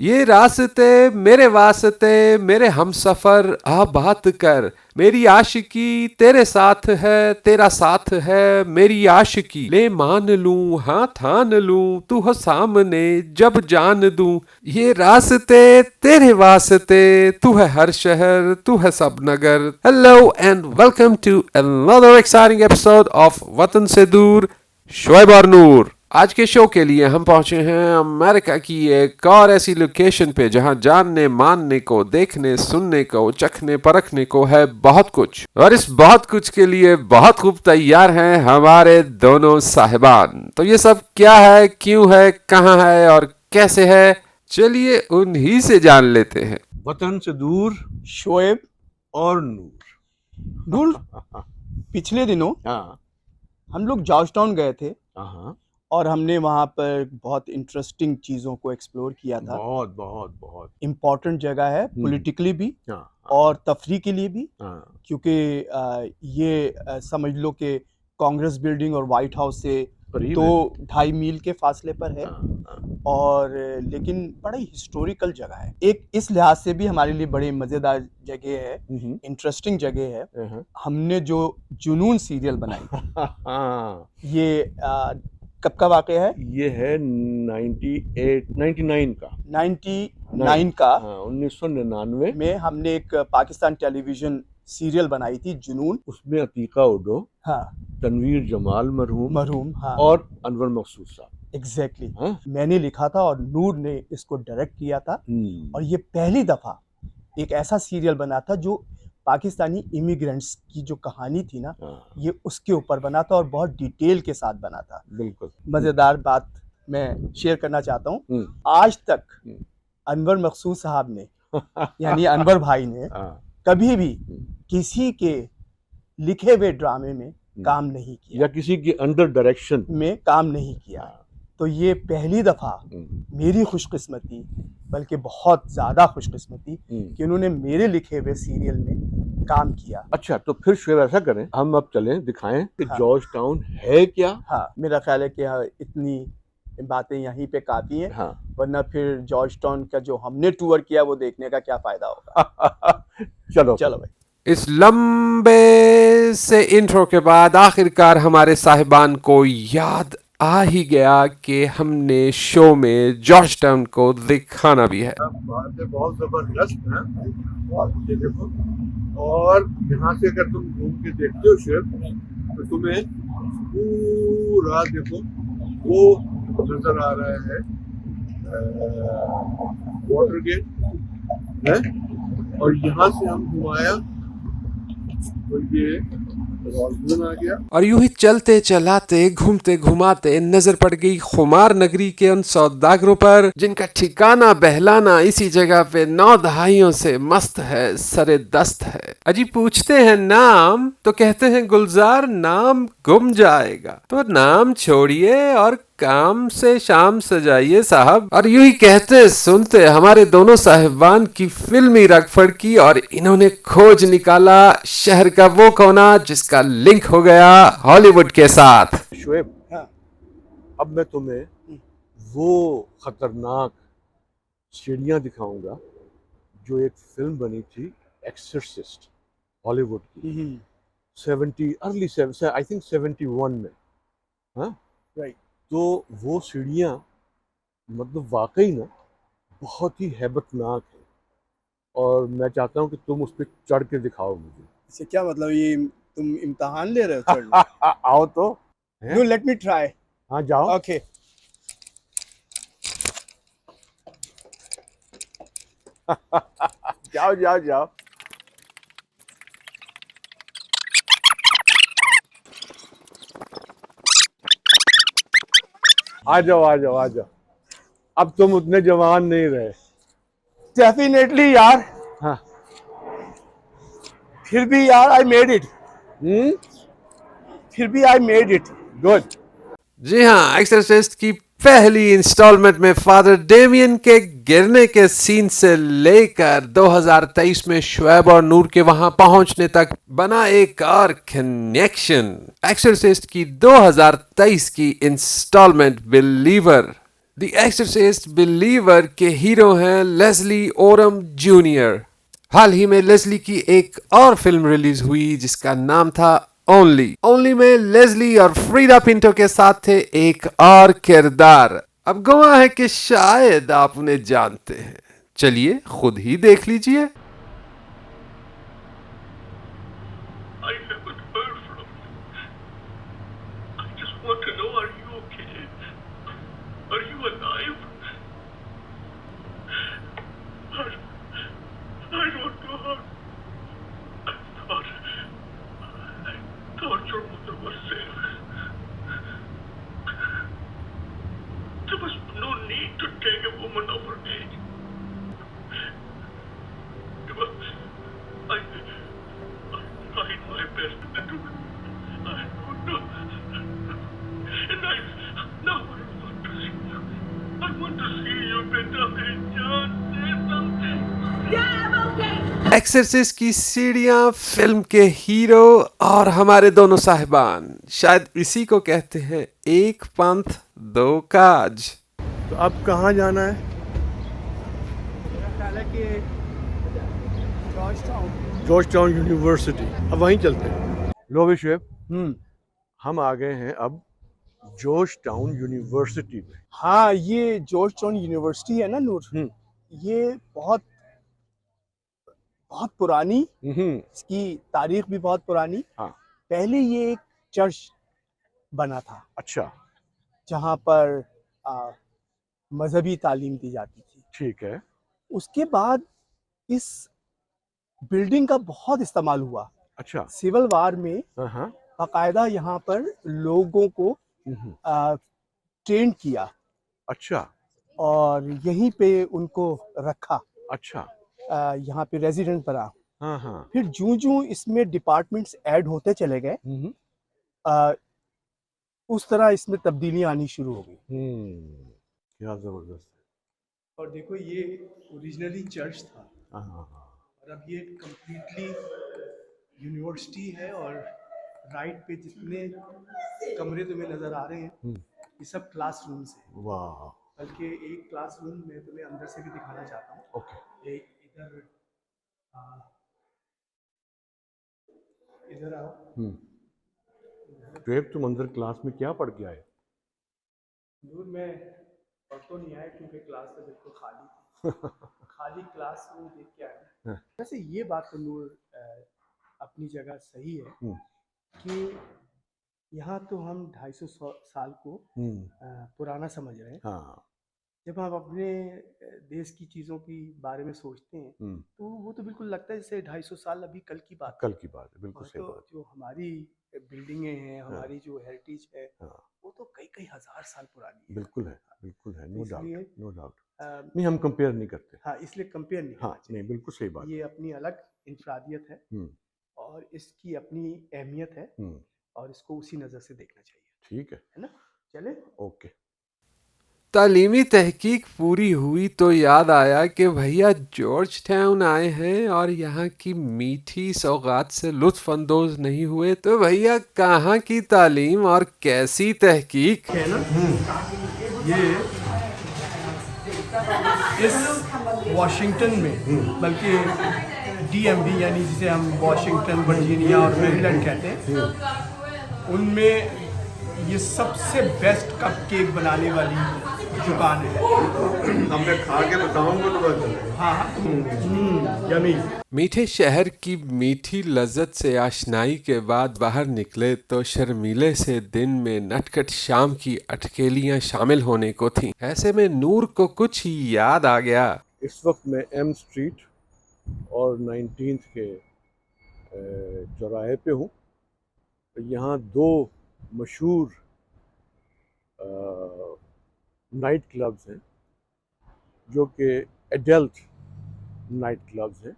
ये रास्ते मेरे वास्ते मेरे हमसफर आ बात कर, मेरी आशिकी तेरे साथ है, तेरा साथ है मेरी आशिकी, ले मान लूं हाँ ठान लूं, तू हो सामने जब जान दूं, ये रास्ते तेरे वास्ते, तू है हर शहर तू है सब नगर। Hello and welcome to another exciting episode of वतन से दूर, शोएब और नूर। आज के शो के लिए हम पहुंचे हैं अमेरिका की एक और ऐसी लोकेशन पे जहां जानने मानने को, देखने सुनने को, चखने परखने को है बहुत कुछ, और इस बहुत कुछ के लिए बहुत खूब तैयार हैं हमारे दोनों साहिबान। तो ये सब क्या है, क्यों है, कहाँ है और कैसे है, चलिए उन्हीं से जान लेते हैं। वतन से दूर शोएब और नूर। नूर पिछले दिनों हाँ हम लोग जॉर्ज टाउन गए थे हाँ, और हमने वहाँ पर बहुत इंटरेस्टिंग चीज़ों को एक्सप्लोर किया था। बहुत बहुत बहुत इम्पोर्टेंट जगह है पॉलिटिकली भी हाँ और तफरी के लिए भी, हाँ, क्योंकि ये समझ लो कि कांग्रेस बिल्डिंग और वाइट हाउस से करीब 2-2.5 मील के फासले पर है। हाँ, और लेकिन बड़ा ही हिस्टोरिकल जगह है, एक इस लिहाज से भी हमारे लिए बड़ी मज़ेदार जगह है, इंटरेस्टिंग जगह है। हमने जो जुनून सीरियल बनाई हाँ, ये कब का वाक़या है? ये है 99 का 99 का। हाँ, 1999 में हमने एक पाकिस्तान टेलीविज़न सीरियल बनाई थी जुनून। उसमें अतीका उडो, हाँ, तनवीर जमाल मरहूम हाँ, और अनवर मकसूद साहब। एग्जैक्टली हाँ? मैंने लिखा था और नूर ने इसको डायरेक्ट किया था। और ये पहली दफ़ा एक ऐसा सीरियल बना था जो पाकिस्तानी इमिग्रेंट्स की जो कहानी थी ना, ये उसके ऊपर बना था और बहुत डिटेल के साथ बना था। बिल्कुल मज़ेदार बात मैं शेयर करना चाहता हूँ, आज तक अनवर मकसूद साहब ने यानी अनवर भाई ने कभी भी किसी के लिखे हुए ड्रामे में काम नहीं किया या किसी के अंडर डायरेक्शन में काम नहीं किया। तो ये पहली दफ़ा मेरी खुशकिस्मती, बल्कि बहुत ज़्यादा खुशकिस्मती कि उन्होंने मेरे लिखे हुए सीरियल में काम किया। अच्छा, तो फिर शोएब ऐसा करें, हम अब चलें दिखाएं कि हाँ। जॉर्ज टाउन है क्या। हाँ, मेरा ख्याल है कि इतनी बातें यहीं पे काफ़ी हैं। हाँ। वरना फिर जॉर्ज टाउन का जो हमने टूर किया वो देखने का क्या फ़ायदा होगा। चलो भाई। इस लंबे से इंट्रो के बाद आखिरकार हमारे साहिबान को याद आ ही गया कि हमने शो में जॉर्ज टाउन को दिखाना भी है। बातें बहुत जबरदस्त हैं, ये देखो। और यहाँ से अगर तुम घूम के देखते हो शेर, तो तुम्हें पूरा देखो वो नजर आ रहा है वाटर गेट है। और यहाँ से हम घुमाया तो ये रॉजमन आ गया। और यूं ही चलते चलाते घूमते घुमाते नजर पड़ गई खुमार नगरी के उन सौदागरों पर जिनका ठिकाना बहलाना इसी जगह पे 9 दहाइयों से मस्त है, सरे दस्त है। अजी पूछते हैं नाम तो कहते हैं गुलजार नाम गुम जाएगा, तो नाम छोड़िए और काम से शाम सजाइए साहब। और यूं ही कहते सुनते हमारे दोनों साहिबान की फिल्मी रगफड़ की और इन्होंने खोज निकाला शहर का वो कोना जिसका लिंक हो गया हॉलीवुड के साथ। शोएब, हाँ। अब मैं तुम्हें वो खतरनाक सीढ़ियाँ दिखाऊंगा जो एक फिल्म बनी थी एक्सोर्सिस्ट हॉलीवुड की 70 अर्ली आई थिंक 71 में। हाँ, राइट। तो वो सीढ़ियाँ मतलब वाकई ना बहुत ही हैबतनाक है, और मैं चाहता हूँ कि तुम उस पर चढ़ के दिखाओ मुझे। इससे क्या मतलब, ये तुम इम्तिहान ले रहे हो चढ़ने? आओ तो। No, let me try. हाँ, जाओ। ओके। जाओ जाओ जाओ। आ जाओ आ जाओ आ जाओ, अब तुम उतने जवान नहीं रहे। डेफिनेटली यार। हाँ। फिर भी यार आई मेड इट। फिर भी आई मेड इट। गुड। जी हाँ, एक्सोर्सिस्ट की पहली इंस्टॉलमेंट में फादर डेमियन के गिरने के सीन से लेकर 2023 में शोएब और नूर के वहां पहुंचने तक बना एक और कनेक्शन। एक्सोर्सिस्ट की 2023 की इंस्टॉलमेंट बिलीवर द एक्सोर्सिस्ट बिलीवर के हीरो हैं लेस्ली ओरम जूनियर। हाल ही में लेस्ली की एक और फिल्म रिलीज हुई जिसका नाम था ओनली में लेस्ली और फ्रीडा पिंटो के साथ थे एक और किरदार। अब गवाह है कि शायद आप उन्हें जानते हैं, चलिए खुद ही देख लीजिए। I haven't heard from you. I just want to know, are you okay? Are you alive? I don't know. I thought your mother was safe. There was no need to take a woman of her age. I tried my best to do it. I don't know. And now I want to see you. I want to see you, beta. John, say something. एक्सोर्सिस्ट की सीढ़ियां film के hero और हमारे दोनों साहिबान, शायद इसी को कहते हैं एक पंथ दो काज। तो अब कहाँ जाना है? George town university. अब वहीं चलते हैं। लो विशेप, हम आ गए हैं अब जॉर्ज टाउन यूनिवर्सिटी में। हाँ, ये जॉर्ज टाउन यूनिवर्सिटी है ना नूर, ये बहुत बहुत पुरानी, इसकी तारीख भी बहुत पुरानी। हाँ। पहले ये एक चर्च बना था। अच्छा, जहाँ पर मजहबी तालीम दी जाती थी। ठीक है। उसके बाद इस बिल्डिंग का बहुत इस्तेमाल हुआ। अच्छा। सिविल वार में हाँ। बाकायदा यहाँ पर लोगों को ट्रेन किया। अच्छा। और यहीं पे उनको रखा। अच्छा। यहाँ पे रेजिडेंट बना। हाँ। फिर जूं इसमें डिपार्टमेंट्स ऐड होते चले गए, उस तरह इसमें तब्दीलियां आनी शुरू हो गई। क्या जबरदस्त। और देखो, ये ओरिजिनली चर्च था। हाँ। और अब ये कम्प्लीटली यूनिवर्सिटी है। और राइट पे जितने कमरे तुम्हें नजर आ रहे हैं, ये सब क्लासरूम्स हैं। वाह। बल्कि एक क्लासरूम मैं तुम्हें अंदर से भी दिखाना चाहता हूँ। ओके। इधर आओ। वेब, तुम अंदर क्लास में क्या पढ़ के आए? दूर में पढ़ तो नहीं आया क्योंकि क्लास तो बिल्कुल खाली थी। खाली क्लासरूम देख के आया। वैसे ये बात तो नूर अपनी जगह सही है कि यहाँ तो हम 250 साल को पुराना समझ रहे हैं। हाँ। जब हम अपने देश की चीज़ों की बारे में सोचते हैं तो वो तो बिल्कुल लगता है जैसे 250 साल अभी कल की बात है, बिल्कुल सही बात। जो हमारी बिल्डिंगें हैं, हमारी जो हेरिटेज है, वो तो कई हजार साल पुरानी है। बिल्कुल है, नो डाउट। नहीं, नहीं, हम कंपेयर नहीं करते। हाँ, इसलिए कंपेयर नहीं। हाँ, नहीं, बिल्कुल सही बात। ये अपनी अलग इंफरादियत है और इसकी अपनी अहमियत है और इसको उसी नज़र से देखना चाहिए। ठीक है ना? चले। ओके। तालीमी तहकीक पूरी हुई तो याद आया कि भैया जॉर्ज टाउन आए हैं और यहाँ की मीठी सौगात से लुत्फ अंदोज नहीं हुए तो भैया कहाँ की तालीम और कैसी तहकीक है ना? ये इस वॉशिंगटन में, बल्कि DMV यानी जिसे हम वॉशिंगटन, वर्जीनिया और मेरीलैंड कहते हैं, उनमें ये सबसे बेस्ट कप केक बनाने वाली दुकान है। मैं खा के बताऊंगा तो। हाँ। यमी। मीठे शहर की मीठी लज्जत से आशनाई के बाद बाहर निकले तो शर्मीले से दिन में नटखट शाम की अटकेलियां शामिल होने को थीं। ऐसे में नूर को कुछ ही याद आ गया। इस वक्त मैं M स्ट्रीट और 19th के चौराहे पे हूँ। यहाँ दो मशहूर नाइट क्लब्स हैं जो कि एडल्ट नाइट क्लब्स हैं।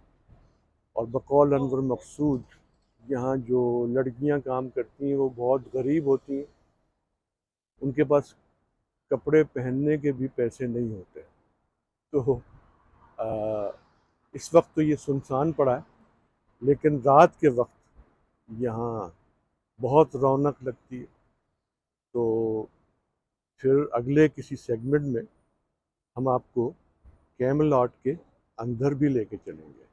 और बकौल अनवर मकसूद यहाँ जो लड़कियाँ काम करती हैं वो बहुत गरीब होती हैं, उनके पास कपड़े पहनने के भी पैसे नहीं होते। तो इस वक्त तो ये सुनसान पड़ा है, लेकिन रात के वक्त यहाँ बहुत रौनक लगती है। तो फिर अगले किसी सेगमेंट में हम आपको कैमलॉट के अंदर भी लेके चलेंगे,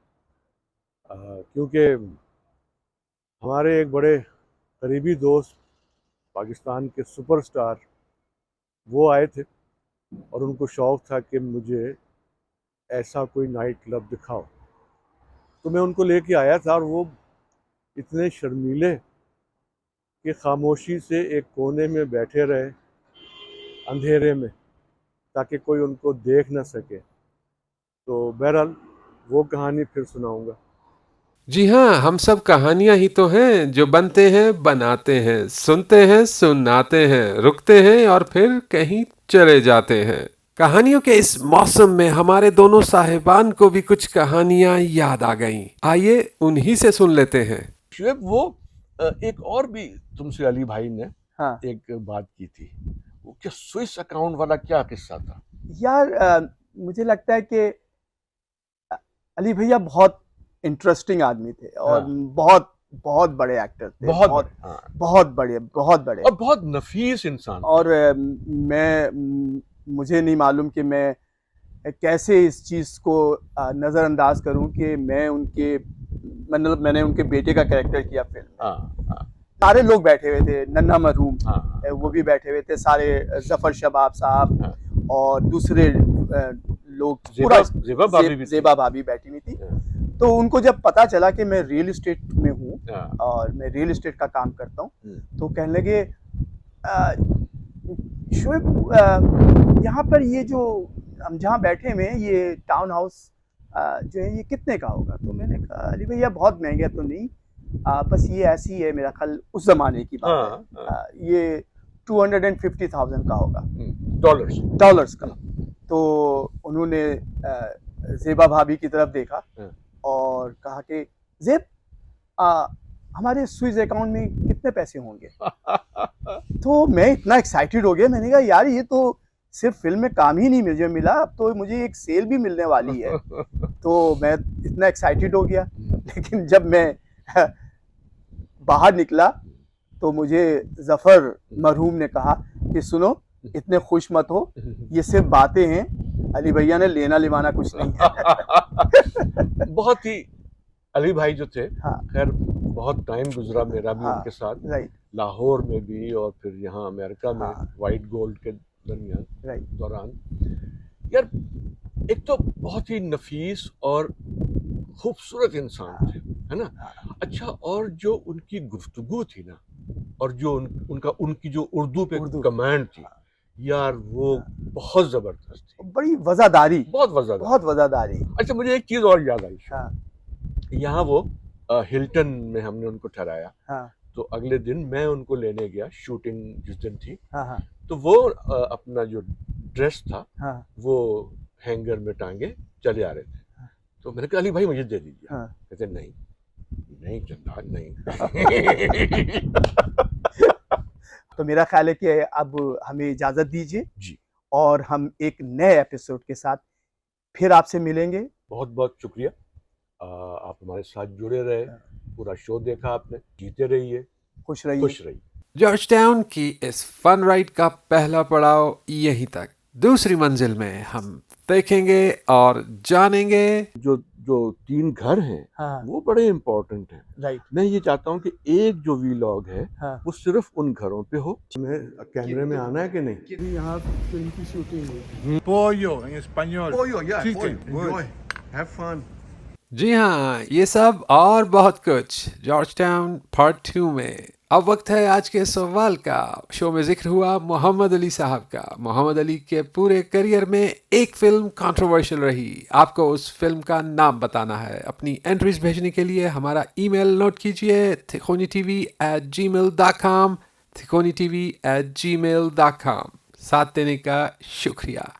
क्योंकि हमारे एक बड़े करीबी दोस्त पाकिस्तान के सुपरस्टार वो आए थे और उनको शौक़ था कि मुझे ऐसा कोई नाइट क्लब दिखाओ। तो मैं उनको लेके आया था और वो इतने शर्मीले कि खामोशी से एक कोने में बैठे रहे अंधेरे में, ताकि कोई उनको देख ना सके। तो बहरहाल वो कहानी फिर सुनाऊंगा। जी हाँ, हम सब कहानियां ही तो हैं जो बनते हैं, बनाते हैं, सुनते हैं, सुनाते हैं, रुकते हैं और फिर कहीं चले जाते हैं। कहानियों के इस मौसम में हमारे दोनों साहिबान को भी कुछ कहानियां याद आ गईं। आइए उन्हीं से सुन लेते हैं। शुएब, वो एक और भी तुमसे अली भाई ने हाँ एक बात की थी, वो क्या स्विस अकाउंट वाला क्या किस्सा था? यार, मुझे लगता है कि अली भैया बहुत इंटरेस्टिंग आदमी थे और हाँ। बहुत बहुत बड़े एक्टर थे, बहुत बहुत बड़े, हाँ। बहुत बड़े और बहुत नफीस इंसान। और मुझे नहीं मालूम कि मैं कैसे इस चीज़ को नज़रअंदाज करूं कि मैं उनके मतलब मैंने उनके बेटे का कैरेक्टर किया फिल्म में। हाँ, हाँ, सारे लोग बैठे हुए थे, नन्हा मरहूम हाँ, वो भी बैठे हुए थे, सारे जफर शबाब साहब हाँ। और दूसरे लोग, ज़ेबा भाभी भी थी। ज़ेबा भाभी बैठी हुई थी। हाँ, तो उनको जब पता चला कि मैं रियल एस्टेट में हूँ हाँ। और मैं रियल एस्टेट का काम करता हूँ, तो कहने लगे शोएब, यहाँ पर ये जो हम जहाँ बैठे हुए हैं ये टाउन हाउस जो है ये कितने का होगा? तो मैंने कहा अली भैया बहुत महंगा तो नहीं, बस ये ऐसी है, मेरा ख्याल उस जमाने की बात है, ये 250,000 का होगा, डॉलर्स का। तो उन्होंने ज़ेबा भाभी की तरफ देखा और कहा कि ज़ेब, हमारे स्विस अकाउंट में कितने पैसे होंगे? तो मैं इतना एक्साइटेड हो गया, मैंने कहा यार ये तो सिर्फ फिल्म में काम ही नहीं मुझे मिला, अब तो मुझे एक सेल भी मिलने वाली है। तो मैं इतना एक्साइटेड हो गया, लेकिन जब मैं बाहर निकला तो मुझे जफर मरहूम ने कहा कि सुनो, इतने खुश मत हो, ये सिर्फ बातें हैं, अली भैया ने लेना लिवाना कुछ नहीं है। बहुत ही अली भाई जो थे, हाँ। खैर बहुत टाइम गुजरा मेरा भी उनके साथ, राइट लाहौर में भी और फिर यहाँ अमेरिका में हाँ। वाइट गोल्ड के दरमियान राइट दौरान। यार, एक तो बहुत ही नफीस और खूबसूरत इंसान थे, है ना? अच्छा, और जो उनकी गुफ्तगू थी ना, और जो उनकी जो उर्दू पे कमांड थी, यार वो बहुत जबरदस्त थी, बड़ी वजादारी, बहुत वजादारी। अच्छा, मुझे एक चीज और याद आई। हाँ यहाँ वो हिल्टन में हमने उनको ठहराया। हाँ तो अगले दिन मैं उनको लेने गया, शूटिंग जिस दिन थी, हाँ तो वो अपना जो ड्रेस था हाँ वो हैंगर में टांगे चले आ रहे थे। तो मैंने कहा अली भाई मुझे दे दीजिए। हाँ। कहते नहीं चंदा नहीं। तो मेरा ख्याल है कि अब हमें इजाजत दीजिए जी, और हम एक नए एपिसोड के साथ फिर आपसे मिलेंगे। बहुत बहुत शुक्रिया, आप हमारे साथ जुड़े रहे, पूरा शो देखा आपने, जीते रहिए, खुश रहिए। जॉर्जटाउन की इस फन राइड का पहला पड़ाव यहीं तक। दूसरी मंजिल में हम देखेंगे और जानेंगे जो 3 घर हैं, हाँ। वो बड़े इम्पोर्टेंट हैं। राइट। मैं ये चाहता हूँ कि एक जो वीलॉग है, हाँ। वो सिर्फ उन घरों पे हो। मैं कैमरे में आना है कि नहीं? यहाँ फिल्म की शूटिंग है। Pollo en español. Pollo, yeah, Chicken. enjoy, have fun. जी हाँ, ये सब और बहुत कुछ जॉर्जटाउन पार्ट 2 में। अब वक्त है आज के सवाल का। शो में जिक्र हुआ मोहम्मद अली साहब का। मोहम्मद अली के पूरे करियर में एक फिल्म कंट्रोवर्शियल रही। आपको उस फिल्म का नाम बताना है। अपनी एंट्रीज भेजने के लिए हमारा ईमेल नोट कीजिए, thikonitv@gmail.com, thikonitv@gmail.com। साथ देने का शुक्रिया।